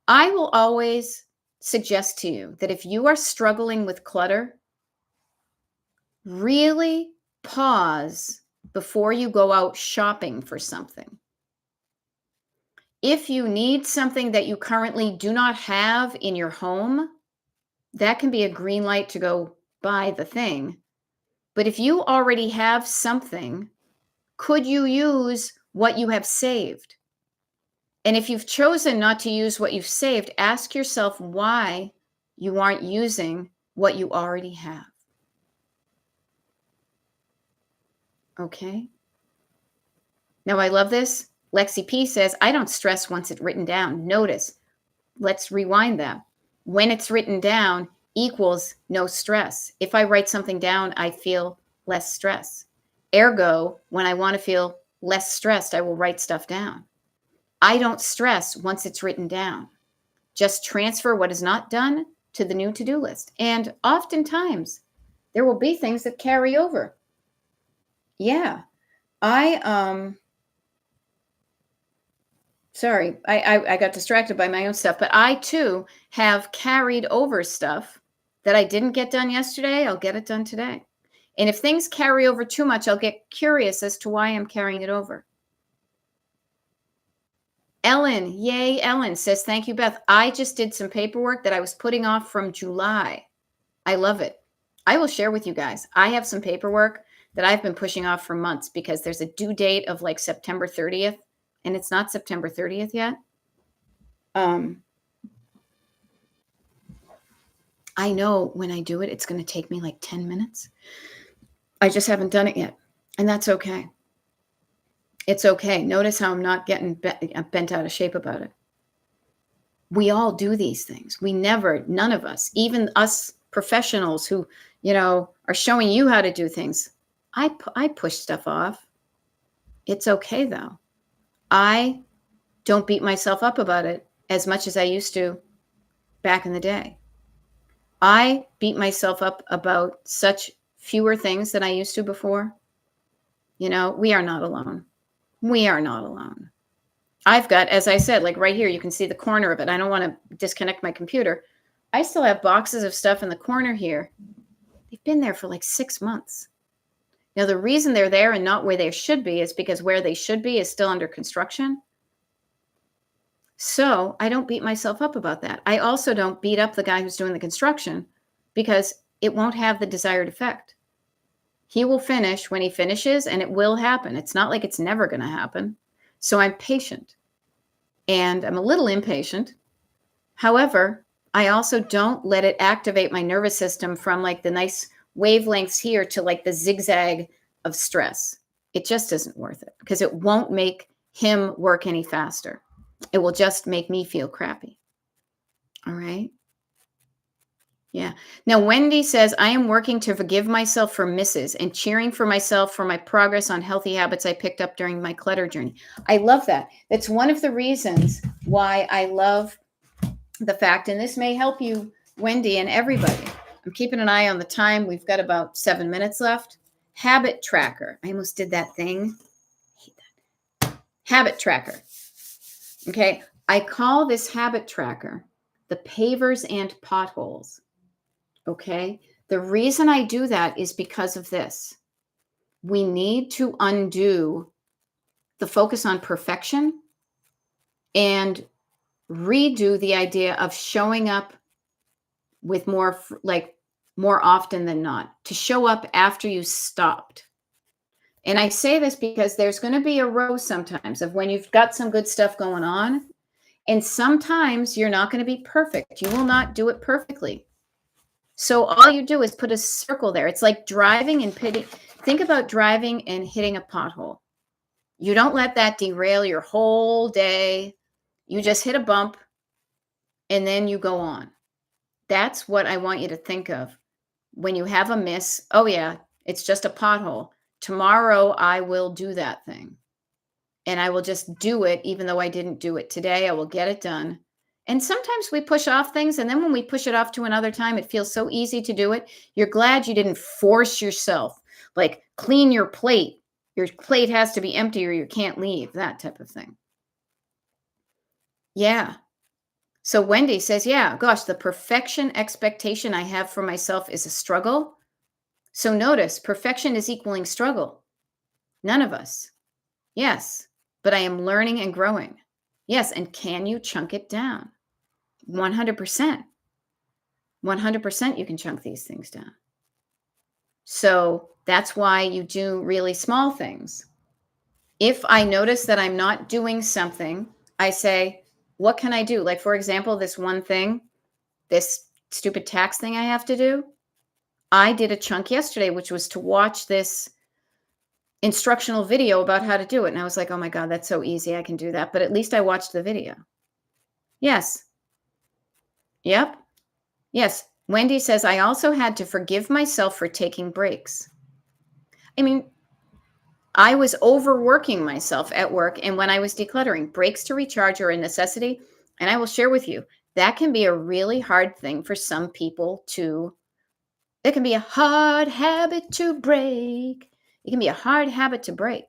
S1: I will always suggest to you that if you are struggling with clutter, really pause before you go out shopping for something. If you need something that you currently do not have in your home, that can be a green light to go buy the thing. But if you already have something, could you use what you have saved? And if you've chosen not to use what you've saved, ask yourself why you aren't using what you already have. Okay? Now, I love this. Lexi P says, I don't stress once it's written down. Notice, let's rewind that. When it's written down equals no stress. If I write something down, I feel less stress. Ergo, when I want to feel less stressed, I will write stuff down. I don't stress once it's written down. Just transfer what is not done to the new to-do list. And oftentimes, there will be things that carry over. Yeah. Sorry, I got distracted by my own stuff, but I too have carried over stuff that I didn't get done yesterday. I'll get it done today. And if things carry over too much, I'll get curious as to why I'm carrying it over. Ellen, yay, Ellen says, thank you, Beth. I just did some paperwork that I was putting off from July. I love it. I will share with you guys. I have some paperwork that I've been pushing off for months because there's a due date of like September 30th, and it's not September 30th yet. I know when I do it, it's going to take me like 10 minutes. I just haven't done it yet, and that's okay. It's okay. Notice how I'm not getting bent out of shape about it. We all do these things. None of us, even us professionals who, are showing you how to do things. I push stuff off. It's okay though. I don't beat myself up about it as much as I used to back in the day. I beat myself up about such fewer things than I used to before. We are not alone. We are not alone. I've got, as I said, like right here, you can see the corner of it. I don't want to disconnect my computer. I still have boxes of stuff in the corner here. They've been there for like 6 months. Now, the reason they're there and not where they should be is because where they should be is still under construction. So I don't beat myself up about that. I also don't beat up the guy who's doing the construction because it won't have the desired effect. He will finish when he finishes, and it will happen. It's not like it's never going to happen. So I'm patient, and I'm a little impatient. However, I also don't let it activate my nervous system from like the nice wavelengths here to like the zigzag of stress. It just isn't worth it because it won't make him work any faster. It will just make me feel crappy. All right. Yeah. Now, Wendy says, I am working to forgive myself for misses and cheering for myself for my progress on healthy habits I picked up during my clutter journey. I love that. That's one of the reasons why I love the fact, and this may help you, Wendy, and everybody. I'm keeping an eye on the time. We've got about 7 minutes left. Habit tracker. I almost did that thing. I hate that. Habit tracker. Okay. I call this habit tracker the pavers and potholes. Okay. The reason I do that is because of this. We need to undo the focus on perfection and redo the idea of showing up with more often than not, to show up after you stopped. And I say this because there's going to be a row sometimes of when you've got some good stuff going on, and sometimes you're not going to be perfect. You will not do it perfectly. So all you do is put a circle there. It's like driving and pitting. Think about driving and hitting a pothole. You don't let that derail your whole day. You just hit a bump and then you go on. That's what I want you to think of. When you have a miss, oh yeah, it's just a pothole. Tomorrow I will do that thing. And I will just do it even though I didn't do it today. I will get it done. And sometimes we push off things, and then when we push it off to another time, it feels so easy to do it. You're glad you didn't force yourself, like clean your plate. Your plate has to be empty or you can't leave, that type of thing. Yeah. So Wendy says, yeah, gosh, the perfection expectation I have for myself is a struggle. So notice, perfection is equaling struggle. None of us. Yes, but I am learning and growing. Yes, and can you chunk it down? 100%. 100% you can chunk these things down. So that's why you do really small things. If I notice that I'm not doing something, I say, what can I do? Like, for example, this one thing, this stupid tax thing I have to do. I did a chunk yesterday, which was to watch this instructional video about how to do it. And I was like, oh my God, that's so easy. I can do that. But at least I watched the video. Yes. Yep. Yes. Wendy says, I also had to forgive myself for taking breaks. I mean, I was overworking myself at work. And when I was decluttering, breaks to recharge are a necessity. And I will share with you, that can be a really hard thing for some people to, it can be a hard habit to break. It can be a hard habit to break.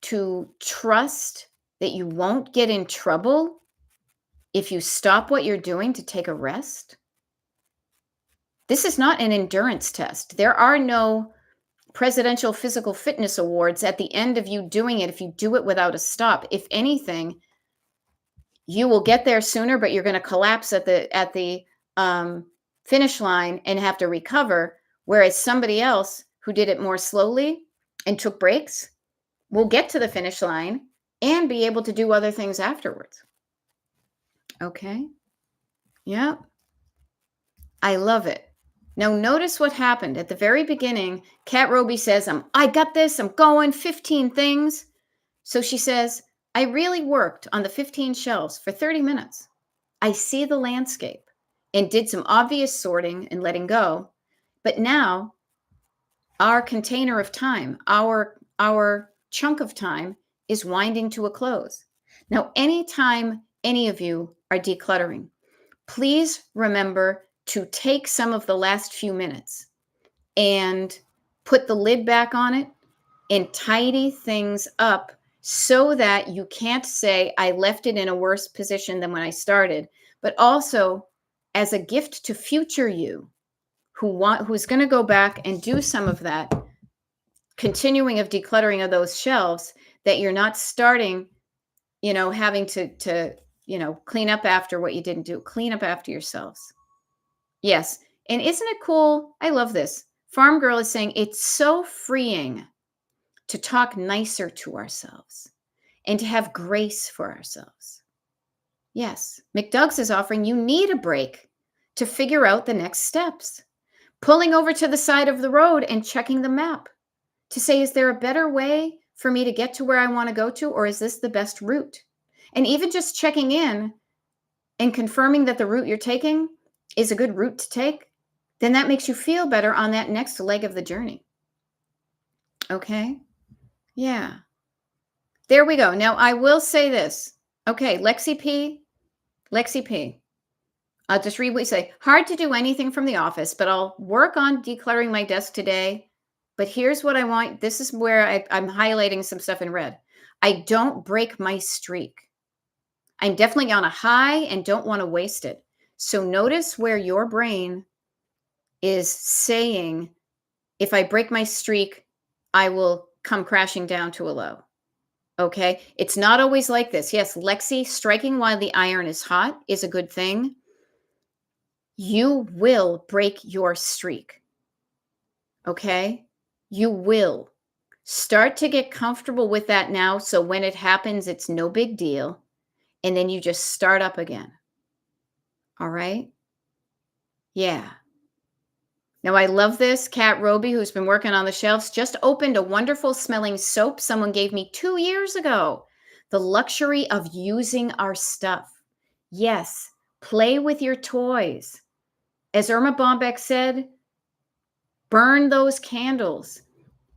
S1: To trust that you won't get in trouble if you stop what you're doing to take a rest. This is not an endurance test. There are no presidential physical fitness awards at the end of you doing it if you do it without a stop. If anything, you will get there sooner, but you're going to collapse at the finish line and have to recover. Whereas somebody else who did it more slowly and took breaks will get to the finish line and be able to do other things afterwards. Okay. Yeah. I love it. Now notice what happened at the very beginning. Kat Roby says, I got this. I'm going 15 things. So she says, I really worked on the 15 shelves for 30 minutes. I see the landscape and did some obvious sorting and letting go. But now our container of time, our chunk of time is winding to a close. Now, anytime any of you are decluttering, please remember to take some of the last few minutes and put the lid back on it and tidy things up so that you can't say, I left it in a worse position than when I started, but also as a gift to future you who's going to go back and do some of that continuing of decluttering of those shelves, that you're not starting, having to clean up after what you didn't do. Clean up after yourselves. Yes. And isn't it cool? I love this. Farm Girl is saying it's so freeing to talk nicer to ourselves and to have grace for ourselves. Yes. McDoug's is offering you need a break to figure out the next steps. Pulling over to the side of the road and checking the map to say, is there a better way for me to get to where I want to go to, or is this the best route? And even just checking in and confirming that the route you're taking is a good route to take, then that makes you feel better on that next leg of the journey. Okay? Yeah. There we go. Now, I will say this. Okay, Lexi P. I'll just read what you say. Hard to do anything from the office, but I'll work on decluttering my desk today. But here's what I want. This is where I'm highlighting some stuff in red. I don't break my streak. I'm definitely on a high and don't want to waste it. So notice where your brain is saying, if I break my streak, I will come crashing down to a low. Okay. It's not always like this. Yes, Lexi, striking while the iron is hot is a good thing. You will break your streak. Okay. You will start to get comfortable with that now. So when it happens, it's no big deal. And then you just start up again. All right. Yeah. Now, I love this. Kat Roby, who's been working on the shelves, just opened a wonderful smelling soap someone gave me 2 years ago. The luxury of using our stuff. Yes. Play with your toys. As Irma Bombeck said, burn those candles.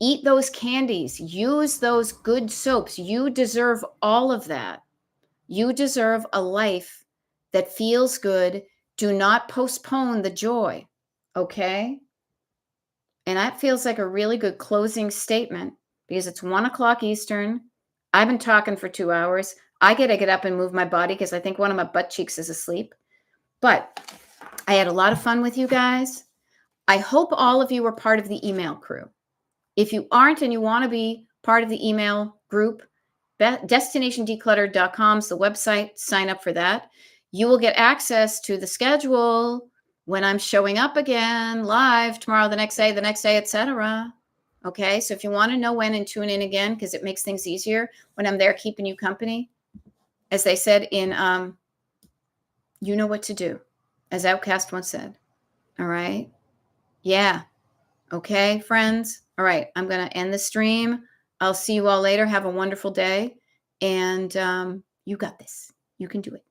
S1: Eat those candies. Use those good soaps. You deserve all of that. You deserve a life that feels good. Do not postpone the joy. Okay? And that feels like a really good closing statement because it's 1:00 Eastern. I've been talking for 2 hours. I got to get up and move my body because I think one of my butt cheeks is asleep. But I had a lot of fun with you guys. I hope all of you are part of the email crew. If you aren't and you want to be part of the email group, destinationdeclutter.com is the website. Sign up for that. You will get access to the schedule when I'm showing up again live tomorrow, the next day, etc. Okay. So if you want to know when and tune in again, because it makes things easier when I'm there keeping you company, as they said in You Know What to Do, as Outcast once said. All right. Yeah. Okay, friends. All right. I'm going to end the stream. I'll see you all later. Have a wonderful day. And you got this. You can do it.